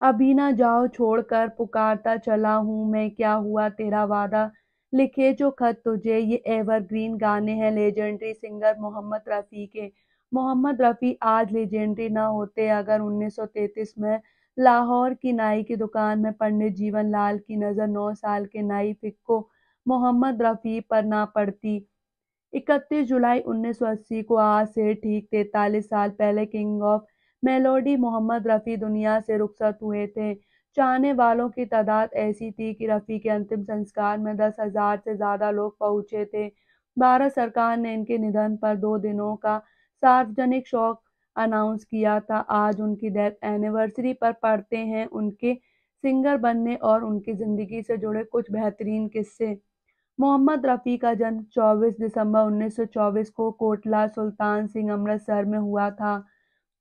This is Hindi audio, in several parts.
अभी ना जाओ छोड़कर पुकारता चला हूँ मैं, क्या हुआ तेरा वादा, लिखे जो खत तुझे। ये एवरग्रीन गाने हैं लेजेंडरी सिंगर मोहम्मद रफ़ी के। मोहम्मद रफ़ी आज लेजेंडरी ना होते अगर 1933 में लाहौर की नाई की दुकान में पंडित जीवन लाल की नज़र 9 साल के नाई फिक्को मोहम्मद रफ़ी पर ना पड़ती। 31 जुलाई 1980 को आज से ठीक 43 साल पहले king of melody Mohammed Rafi दुनिया से रुखसत हुए थे। चाहने वालों की तादाद ऐसी थी कि रफ़ी के अंतिम संस्कार में 10,000 से ज़्यादा लोग पहुंचे थे। भारत सरकार ने इनके निधन पर 2 दिनों का सार्वजनिक शोक अनाउंस किया था। आज उनकी डेथ एनिवर्सरी पर पढ़ते हैं उनके सिंगर बनने और उनकी ज़िंदगी से जुड़े कुछ बेहतरीन किस्से। मोहम्मद रफ़ी का जन्म 24 दिसंबर 1924 को कोटला सुल्तान सिंह अमृतसर में हुआ था।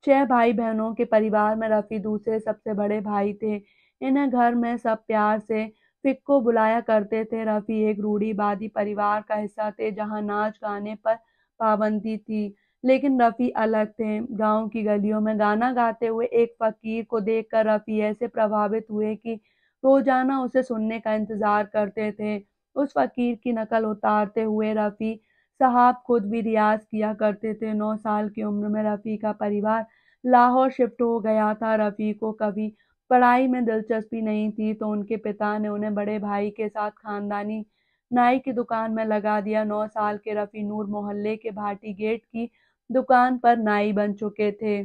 6 भाई-बहनों के परिवार में रफ़ी दूसरे सबसे बड़े भाई थे। इन्हें घर में सब प्यार से फिक्को बुलाया करते थे। रफ़ी एक रूढ़िवादी परिवार का हिस्सा थे जहाँ नाच-गाने पर पाबंदी थी। लेकिन रफ़ी अलग थे। गाँव की गलियों में गाना गाते हुए एक फ़कीर को देखकर रफ़ी ऐसे प्रभावित हुए कि रोज़ाना उसे सुनने का इंतज़ार करते थे। उस फ़कीर की नकल उतारते हुए रफ़ी साहब खुद भी रियाज़ किया करते थे। 9 साल की उम्र में रफ़ी का परिवार लाहौर शिफ्ट हो गया था। रफ़ी को कभी पढ़ाई में दिलचस्पी नहीं थी तो उनके पिता ने उन्हें बड़े भाई के साथ खानदानी नाई की दुकान में लगा दिया। 9 साल के रफ़ी नूर मोहल्ले के भाटी गेट की दुकान पर नाई बन चुके थे।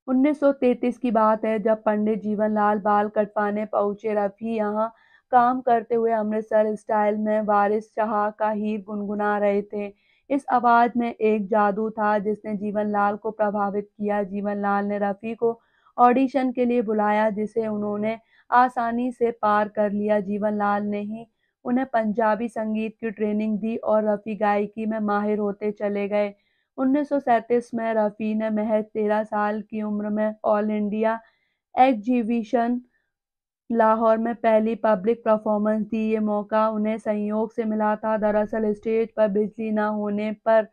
1933 की बात है जब पंडित जीवनलाल बाल कटवाने पहुंचे। रफ़ी यहाँ काम करते हुए अमृतसर स्टाइल में वारिस शाह का हीर गुनगुना रहे थे। इस आवाज में एक जादू था जिसने जीवनलाल को प्रभावित किया। जीवनलाल ने रफ़ी को ऑडिशन के लिए बुलाया जिसे उन्होंने आसानी से पार कर लिया। जीवनलाल ने ही उन्हें पंजाबी संगीत की ट्रेनिंग दी और रफ़ी गायकी में माहिर होते चले गए। 1937 में रफ़ी ने महज 13 साल की उम्र में ऑल इंडिया एग्जीबिशन लाहौर में पहली पब्लिक परफॉर्मेंस दी। ये मौका उन्हें संयोग से मिला था। दरअसल स्टेज पर बिजली न होने पर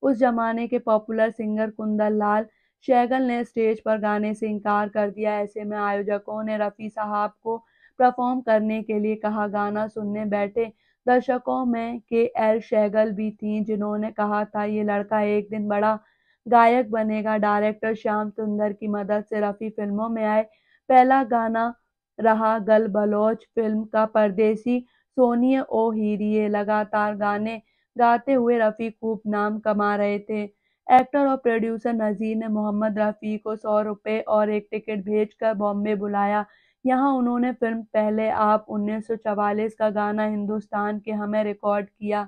उस जमाने के पॉपुलर सिंगर कुंदन लाल सहगल ने स्टेज पर गाने से इनकार कर दिया। ऐसे में आयोजकों ने रफ़ी साहब को परफॉर्म करने के लिए कहा। गाना सुनने बैठे दर्शकों में के.एल. सहगल भी थीं जिन्होंने कहा था ये लड़का एक दिन बड़ा गायक बनेगा। डायरेक्टर श्याम सुंदर की मदद से रफ़ी फिल्मों में आए। पहला गाना रहा गल बलोच फिल्म का परदेसी सोनिए ओ हीरिए। लगातार गाने गाते हुए रफ़ी खूब नाम कमा रहे थे। एक्टर और प्रोड्यूसर नज़ीर ने मोहम्मद रफ़ी को 100 रुपए और एक टिकट भेजकर बॉम्बे बुलाया। यहाँ उन्होंने फिल्म पहले आप 1944 का गाना हिंदुस्तान के हमें रिकॉर्ड किया।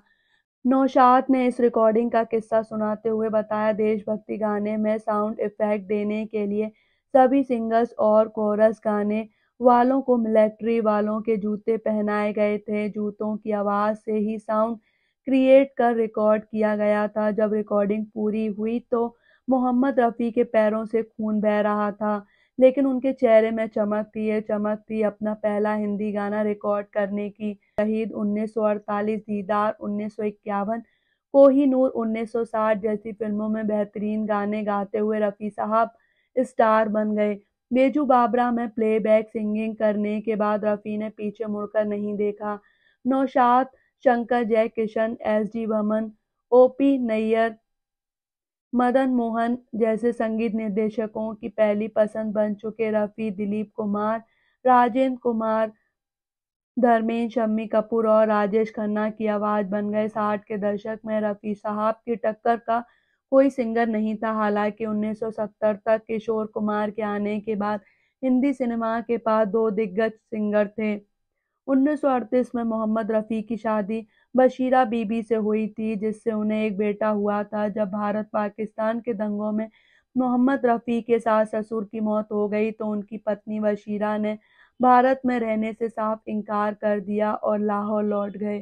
नौशाद ने इस रिकॉर्डिंग का किस्सा सुनाते हुए बताया, देशभक्ति गाने में साउंड इफेक्ट देने के लिए सभी सिंगर्स और कोरस गाने वालों को मिलिट्री वालों के जूते पहनाए गए थे। जूतों की आवाज़ से ही साउंड क्रिएट कर रिकॉर्ड किया गया था। जब रिकॉर्डिंग पूरी हुई तो मोहम्मद रफ़ी के पैरों से खून बह रहा था, लेकिन उनके चेहरे में चमक थी। ये चमक थी अपना पहला हिंदी गाना रिकॉर्ड करने की। शहीद 1948, दीदार 1951, कोहिनूर 1960 जैसी फिल्मों में बेहतरीन गाने गाते हुए रफ़ी साहब स्टार बन गए। बेजू बाबरा में प्लेबैक सिंगिंग करने के बाद रफ़ी ने पीछे मुड़कर नहीं देखा। नौशाद, शंकर जयकिशन, एस.डी. बर्मन, ओ.पी. नैयर, मदन मोहन जैसे संगीत निर्देशकों की पहली पसंद बन चुके रफ़ी दिलीप कुमार, राजेंद्र कुमार, धर्मेंद्र, शम्मी कपूर और राजेश खन्ना की आवाज़ बन गए। 60 के दशक में रफ़ी साहब की टक्कर का कोई सिंगर नहीं था। हालांकि 1970 तक किशोर कुमार के आने के बाद हिंदी सिनेमा के पास 2 दिग्गज सिंगर थे। 1938 में मोहम्मद रफ़ी की शादी बशीरा बीबी से हुई थी जिससे उन्हें एक बेटा हुआ था। जब भारत पाकिस्तान के दंगों में मोहम्मद रफ़ी के सास ससुर की मौत हो गई तो उनकी पत्नी बशीरा ने भारत में रहने से साफ इनकार कर दिया और लाहौर लौट गए।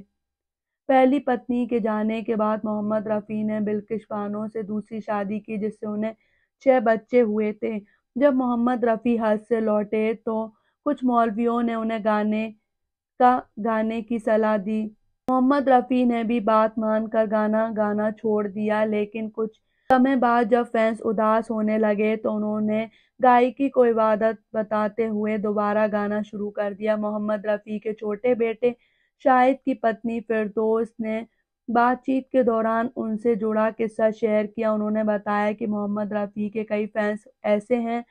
पहली पत्नी के जाने के बाद मोहम्मद रफ़ी ने बिल्किश बानो से दूसरी शादी की जिससे उन्हें 6 बच्चे हुए थे। जब मोहम्मद रफ़ी हज से लौटे तो कुछ मौलवियों ने उन्हें गाने की सलाह दी। मोहम्मद रफ़ी ने भी बात मानकर गाना गाना छोड़ दिया, लेकिन कुछ समय बाद जब फैंस उदास होने लगे तो उन्होंने गायकी को इबादत बताते हुए दोबारा गाना शुरू कर दिया। मोहम्मद रफ़ी के छोटे बेटे शाहिद की पत्नी फिरदौस ने बातचीत के दौरान उनसे जुड़ा किस्सा शेयर किया। उन्होंने बताया कि मोहम्मद रफ़ी के कई फैंस ऐसे हैं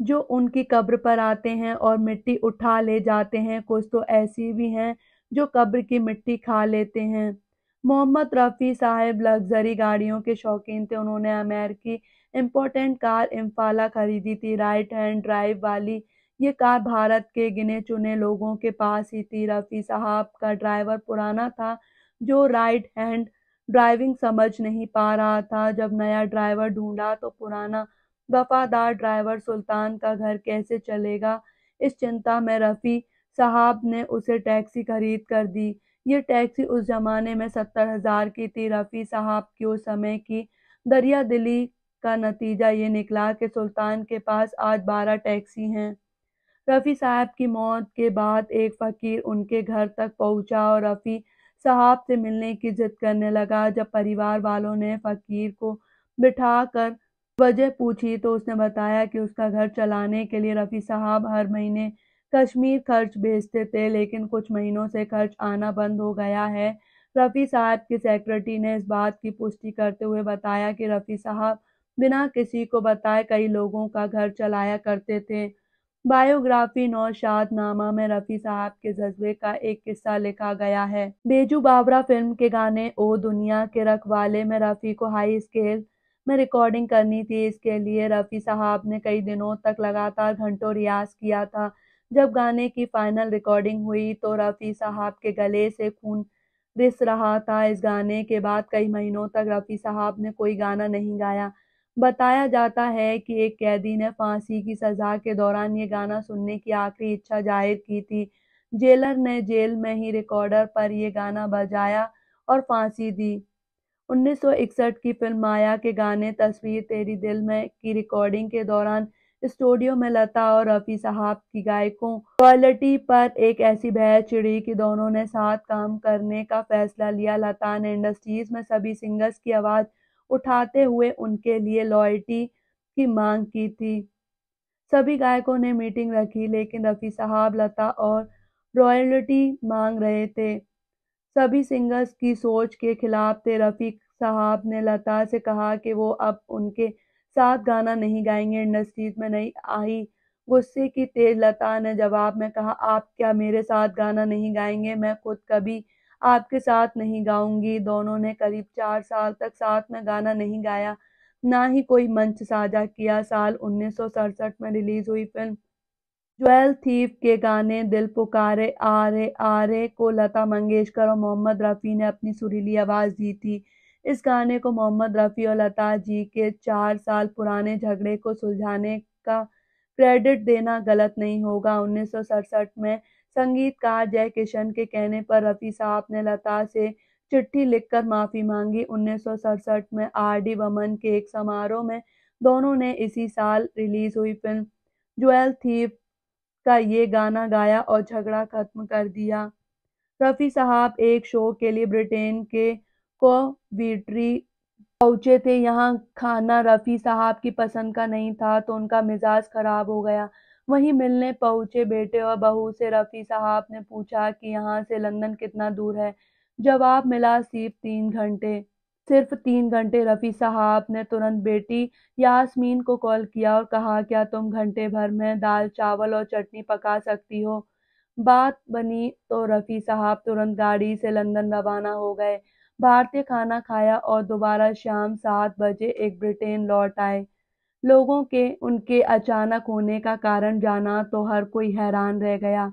जो उनकी कब्र पर आते हैं और मिट्टी उठा ले जाते हैं, कुछ तो ऐसी भी हैं जो कब्र की मिट्टी खा लेते हैं। मोहम्मद रफ़ी साहब लग्ज़री गाड़ियों के शौकीन थे। उन्होंने अमेरिकी इम्पोर्टेड कार इम्पाला खरीदी थी। राइट हैंड ड्राइव वाली ये कार भारत के गिने-चुने लोगों के पास ही थी। रफ़ी साहब का ड्राइवर पुराना था, जो राइट हैंड ड्राइविंग समझ नहीं पा रहा था। जब नया ड्राइवर ढूँढा तो पुराना वफ़ादार ड्राइवर सुल्तान का घर कैसे चलेगा, इस चिंता में रफ़ी साहब ने उसे टैक्सी खरीद कर दी। ये टैक्सी उस ज़माने में 70,000 की थी। रफ़ी साहब की उस समय की दरियादिली का नतीजा ये निकला कि सुल्तान के पास आज 12 टैक्सी हैं। रफ़ी साहब की मौत के बाद एक फ़कीर उनके घर तक पहुँचा और रफ़ी साहब से मिलने की ज़िद करने लगा। जब परिवार वालों ने फ़कीर को बिठाकर वजह पूछी तो उसने बताया कि उसका घर चलाने के लिए रफ़ी साहब हर महीने कश्मीर खर्च भेजते थे, लेकिन कुछ महीनों से खर्च आना बंद हो गया है। रफ़ी साहब की सेक्रेटरी ने इस बात की पुष्टि करते हुए बताया कि रफ़ी साहब बिना किसी को बताए कई लोगों का घर चलाया करते थे। बायोग्राफी नौशादनामा में रफ़ी साहब के जज्बे का एक किस्सा लिखा गया है। बेजू बावरा फिल्म के गाने ओ दुनिया के रखवाले में रफ़ी को हाई स्केल में रिकॉर्डिंग करनी थी। इसके लिए रफ़ी साहब ने कई दिनों तक लगातार घंटों रियाज़ किया था। जब गाने की फाइनल रिकॉर्डिंग हुई तो रफ़ी साहब के गले से खून रिस रहा था। इस गाने के बाद कई महीनों तक रफ़ी साहब ने कोई गाना नहीं गाया। बताया जाता है कि एक कैदी ने फांसी की सज़ा के दौरान ये गाना सुनने की आखिरी इच्छा ज़ाहिर की थी। जेलर ने जेल में ही रिकॉर्डर पर ये गाना बजाया और फांसी दी। 1961 की फिल्म माया के गाने तस्वीर तेरी दिल में की रिकॉर्डिंग के दौरान स्टूडियो में लता और रफ़ी साहब की गायकों रॉयल्टी पर एक ऐसी बहस छिड़ी कि दोनों ने साथ काम करने का फैसला लिया। लता ने इंडस्ट्रीज में सभी सिंगर्स की आवाज़ उठाते हुए उनके लिए रॉयल्टी की मांग की थी। सभी गायकों ने मीटिंग रखी, लेकिन रफ़ी साहब लता और रॉयल्टी मांग रहे थे। सभी सिंगर्स की सोच के खिलाफ थे। रफ़ी साहब ने लता से कहा कि वो अब उनके साथ गाना नहीं गाएंगे। इंडस्ट्रीज में नहीं आई गुस्से की तेज लता ने जवाब में कहा, आप क्या मेरे साथ गाना नहीं गाएंगे? मैं खुद कभी आपके साथ नहीं गाऊंगी। दोनों ने करीब 4 साल तक साथ में गाना नहीं गाया, ना ही कोई मंच साझा किया। साल 1967 में रिलीज हुई फिल्म ज्वेल थीफ के गाने दिल पुकारे आ रे को लता मंगेशकर और मोहम्मद रफ़ी ने अपनी सुरीली आवाज़ दी थी। इस गाने को मोहम्मद रफ़ी और लता जी के 4 साल पुराने झगड़े को सुलझाने का क्रेडिट देना गलत नहीं होगा। 1967 में संगीतकार जय किशन के कहने पर रफ़ी साहब ने लता से चिट्ठी लिखकर माफ़ी मांगी। 1967 में आर.डी. बर्मन के एक समारोह में दोनों ने इसी साल रिलीज हुई फिल्म ज्वेल थीफ का ये गाना गाया और झगड़ा खत्म कर दिया। रफ़ी साहब एक शो के लिए ब्रिटेन के कोवेंट्री पहुंचे थे। यहाँ खाना रफ़ी साहब की पसंद का नहीं था तो उनका मिजाज खराब हो गया। वहीं मिलने पहुंचे बेटे और बहू से रफ़ी साहब ने पूछा कि यहाँ से लंदन कितना दूर है। जवाब मिला सिर्फ 3 घंटे। रफ़ी साहब ने तुरंत बेटी यास्मीन को कॉल किया और कहा, क्या तुम घंटे भर में दाल चावल और चटनी पका सकती हो? बात बनी तो रफ़ी साहब तुरंत गाड़ी से लंदन रवाना हो गए। भारतीय खाना खाया और दोबारा शाम 7 बजे एक ब्रिटेन लौट आए। लोगों के उनके अचानक होने का कारण जाना तो हर कोई हैरान रह गया।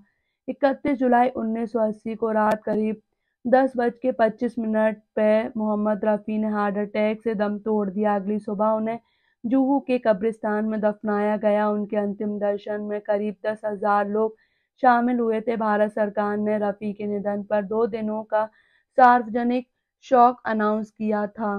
31 जुलाई 1980 को रात करीब 10:25 पे मोहम्मद रफ़ी ने हार्ट अटैक से दम तोड़ दिया। अगली सुबह उन्हें जुहू के कब्रिस्तान में दफनाया गया। उनके अंतिम दर्शन में करीब 10,000 लोग शामिल हुए थे। भारत सरकार ने रफ़ी के निधन पर 2 दिनों का सार्वजनिक शोक अनाउंस किया था।